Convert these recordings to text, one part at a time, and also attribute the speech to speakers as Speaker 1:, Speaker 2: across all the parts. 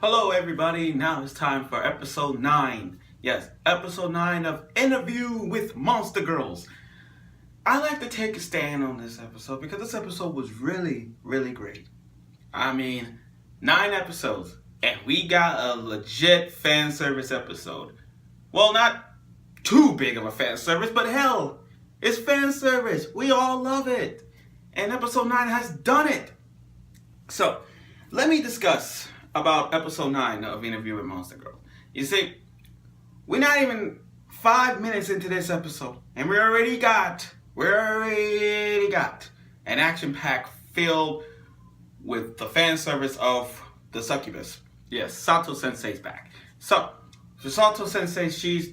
Speaker 1: Hello, everybody. Now it's time for episode 9. Yes, episode 9 of Interview with Monster Girls. I like to take a stand on this episode because this episode was really, really great. I mean, 9 episodes, and we got a legit fan service episode. Well, not too big of a fan service, but hell, it's fan service. We all love it. And episode 9 has done it. So, let me discuss about episode 9 of Interview with Monster Girl. You see, we're not even 5 minutes into this episode, and we already got an action pack filled with the fan service of the succubus. Yes, Sato Sensei's back. So Sato Sensei, she's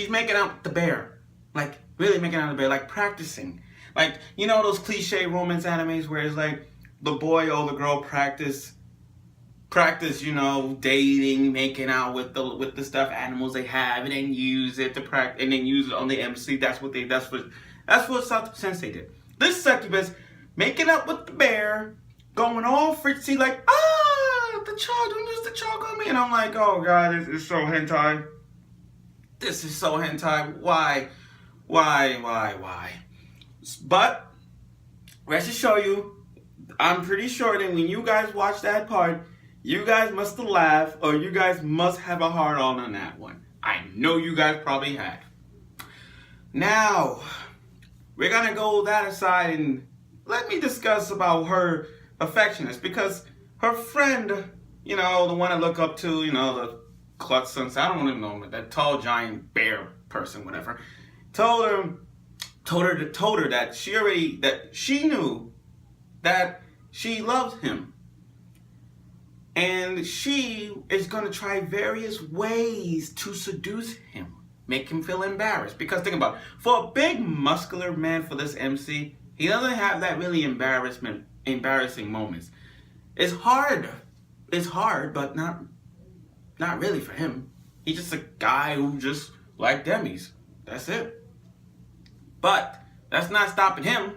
Speaker 1: making out with the bear. Like, really making out with the bear, like practicing. Like, you know those cliche romance animes where it's like the boy or the girl practice, dating, making out with the stuffed animals they have, and then use it to practice, and then use it on the MC. That's what Sato Sensei did. This succubus making up with the bear, going all fritzy like, the child, don't use the chalk on me, and I'm like, oh god, this is so hentai. This is so hentai. Why? But rest assure you, I'm pretty sure that when you guys watch that part, you guys must have laughed, or you guys must have a hard on that one. I know you guys probably had. Now, we're gonna go that aside and let me discuss about her affectionates, because her friend, the one I look up to, the klutz sensei, I don't even know, that tall giant bear person, whatever, told her that she knew that she loved him. And she is going to try various ways to seduce him, make him feel embarrassed. Because think about it, for a big muscular man, for this MC, he doesn't have that really embarrassing moments. It's hard, but not really for him. He's just a guy who just like demis. That's it. But that's not stopping him.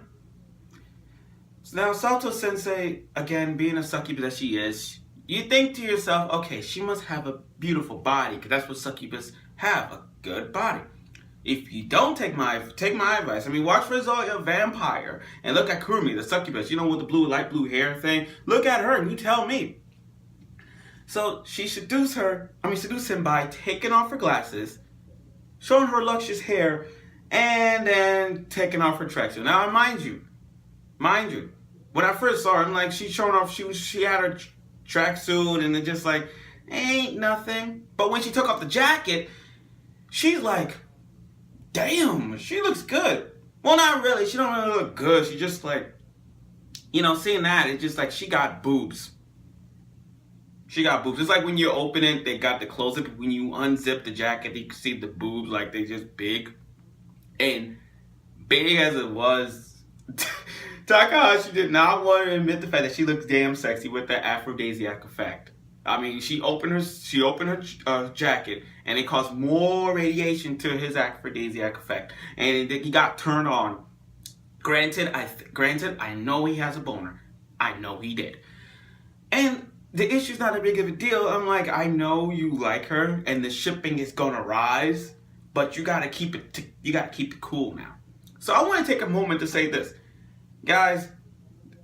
Speaker 1: So now Sato Sensei, again, being a succubus that she is, you think to yourself, okay, she must have a beautiful body, because that's what succubus have, a good body. If you don't take my advice, watch for Zoya Vampire and look at Kurumi, the succubus, with the light blue hair thing. Look at her and you tell me. So she seduced him by taking off her glasses, showing her luscious hair, and then taking off her tracksuit. Now, mind you, when I first saw her, I'm like, she had her tracksuit, and it just like, ain't nothing. But when she took off the jacket, she's like, damn, she looks good. Well, not really. She don't really look good. She just like, seeing that, it's just like she got boobs. It's like when you open it, they got the close up. When you unzip the jacket, you can see the boobs, like they just big. And big as it was, Takahashi did not want to admit the fact that she looks damn sexy with that aphrodisiac effect. She opened her jacket, and it caused more radiation to his aphrodisiac effect, and he got turned on. Granted, I know he has a boner. I know he did, and the issue's not a big of a deal. I'm like, I know you like her, and the shipping is gonna rise, but you gotta keep it cool now. So I want to take a moment to say this. Guys,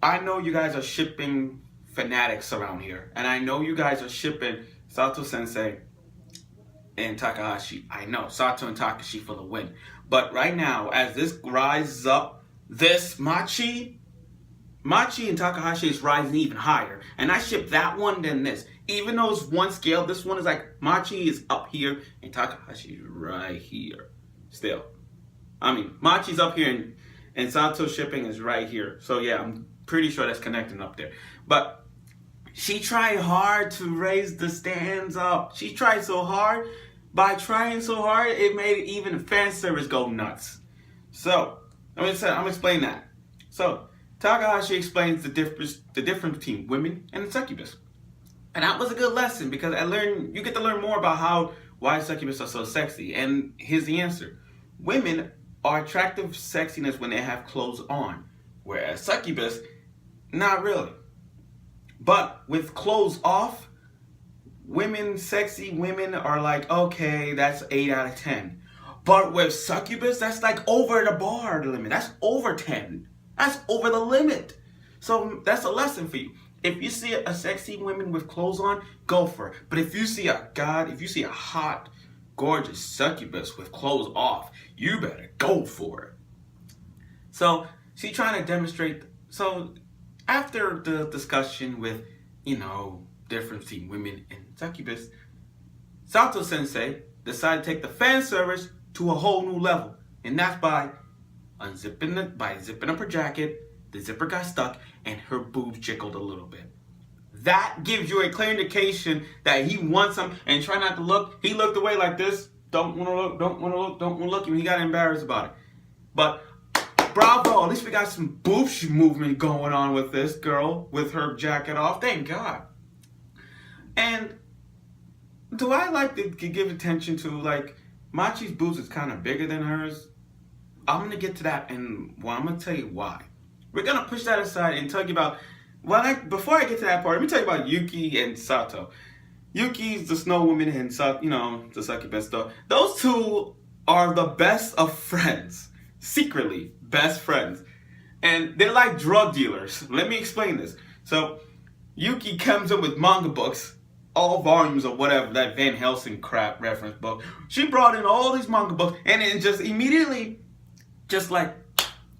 Speaker 1: I know you guys are shipping fanatics around here, and I know you guys are shipping Sato Sensei and Takahashi. I know, Sato and Takahashi for the win. But right now, as this rises up, this Machi and Takahashi is rising even higher. And I ship that one than this. Even though it's one scale, this one is like, Machi is up here, and Takahashi is right here. Still. Machi's up here, and Sato shipping is right here. So yeah, I'm pretty sure that's connecting up there. But she tried hard to raise the stands up. She tried so hard. By trying so hard, it made even fan service go nuts. So, I'm gonna explain that. So, Takahashi explains the difference between women and the succubus. And that was a good lesson, because you get to learn more about why succubus are so sexy. And here's the answer. Women are attractive sexiness when they have clothes on, whereas succubus, not really. But with clothes off, sexy women are like, okay, that's 8 out of 10. But with succubus, that's like over the bar limit. That's over 10. That's over the limit. So that's a lesson for you. If you see a sexy woman with clothes on, go for it. But if you see a hot, gorgeous succubus with clothes off, you better go for it. So she's trying to demonstrate. So after the discussion with, difference between women and succubus, Sato Sensei decided to take the fan service to a whole new level. And that's by zipping up her jacket, the zipper got stuck, and her boobs jiggled a little bit. That gives you a clear indication that he wants them, and try not to look. He looked away like this. Don't want to look, don't want to look, don't want to look. And he got embarrassed about it. But bravo, at least we got some boob movement going on with this girl with her jacket off. Thank God. And do I like to give attention to, like, Machi's boobs is kind of bigger than hers? I'm going to get to that, and I'm going to tell you why. We're going to push that aside and tell you about, before I get to that part, let me tell you about Yuki and Sato. Yuki's the snow woman and Sato, the succubus stuff. Those two are the best of friends. Secretly, best friends. And they're like drug dealers. Let me explain this. So, Yuki comes in with manga books, all volumes of whatever, that Van Helsing crap reference book. She brought in all these manga books, and then just immediately, just like,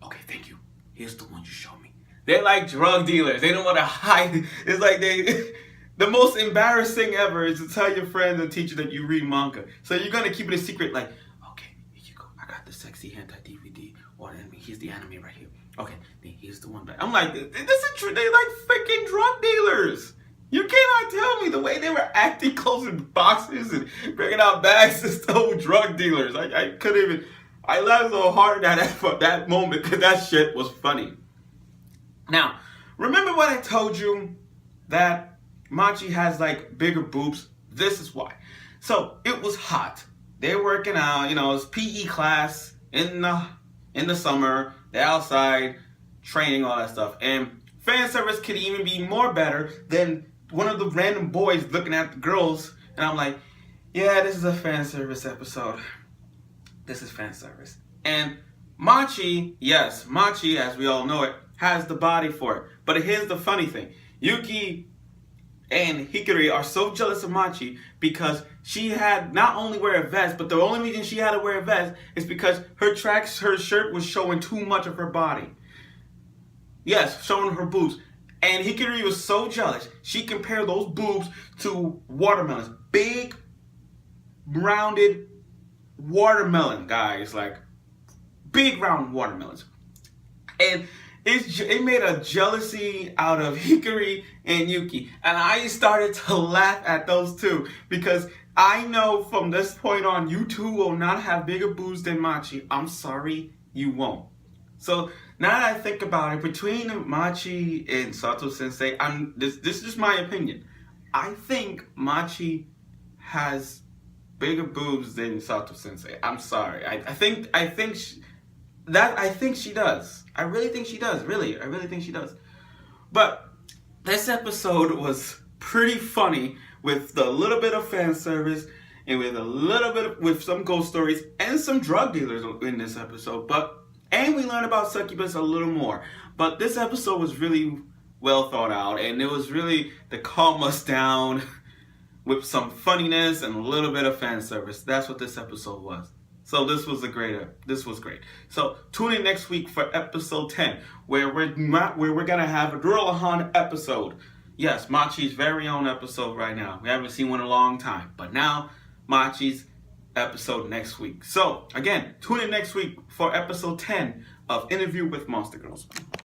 Speaker 1: okay, thank you. Here's the one you showed me. They're like drug dealers. They don't want to hide. It's like the most embarrassing ever is to tell your friends and teacher that you read manga. So you're going to keep it a secret, like, okay, here you go. I got the sexy hentai DVD. Or here's the anime right here. Okay, then here's the one back. I'm like, this is true. They like freaking drug dealers. You cannot tell me the way they were acting, closing boxes and bringing out bags to stole drug dealers. I couldn't even. I laughed so hard at that moment because that shit was funny. Now, remember what I told you that Machi has like bigger boobs? This is why. So it was hot. They're working out. It's PE class in the summer. They're outside training, all that stuff. And fan service could even be more better than one of the random boys looking at the girls. And I'm like, yeah, this is a fan service episode. This is fan service. And Machi, as we all know it, has the body for it. But here's the funny thing. Yuki and Hikari are so jealous of Machi because she had not only wear a vest, but the only reason she had to wear a vest is because her shirt was showing too much of her body. Yes, showing her boobs. And Hikari was so jealous, she compared those boobs to watermelons. Big, rounded watermelon, guys. Like, big, round watermelons. And it made a jealousy out of Hikari and Yuki. And I started to laugh at those two because I know from this point on, you two will not have bigger boobs than Machi. I'm sorry, you won't. So now that I think about it, between Machi and Sato Sensei, this is just my opinion. I think Machi has bigger boobs than Sato Sensei. I'm sorry. I think she does. I really think she does. Really, I really think she does. But this episode was pretty funny with a little bit of fan service and with some ghost stories and some drug dealers in this episode. And we learned about succubus a little more. But this episode was really well thought out, and it was really to calm us down with some funniness and a little bit of fan service. That's what this episode was. So this was great. So tune in next week for episode 10, where we're gonna have a Duralahan episode. Yes, Machi's very own episode right now. We haven't seen one in a long time, but now Machi's episode next week. So again, tune in next week for episode 10 of Interview with Monster Girls.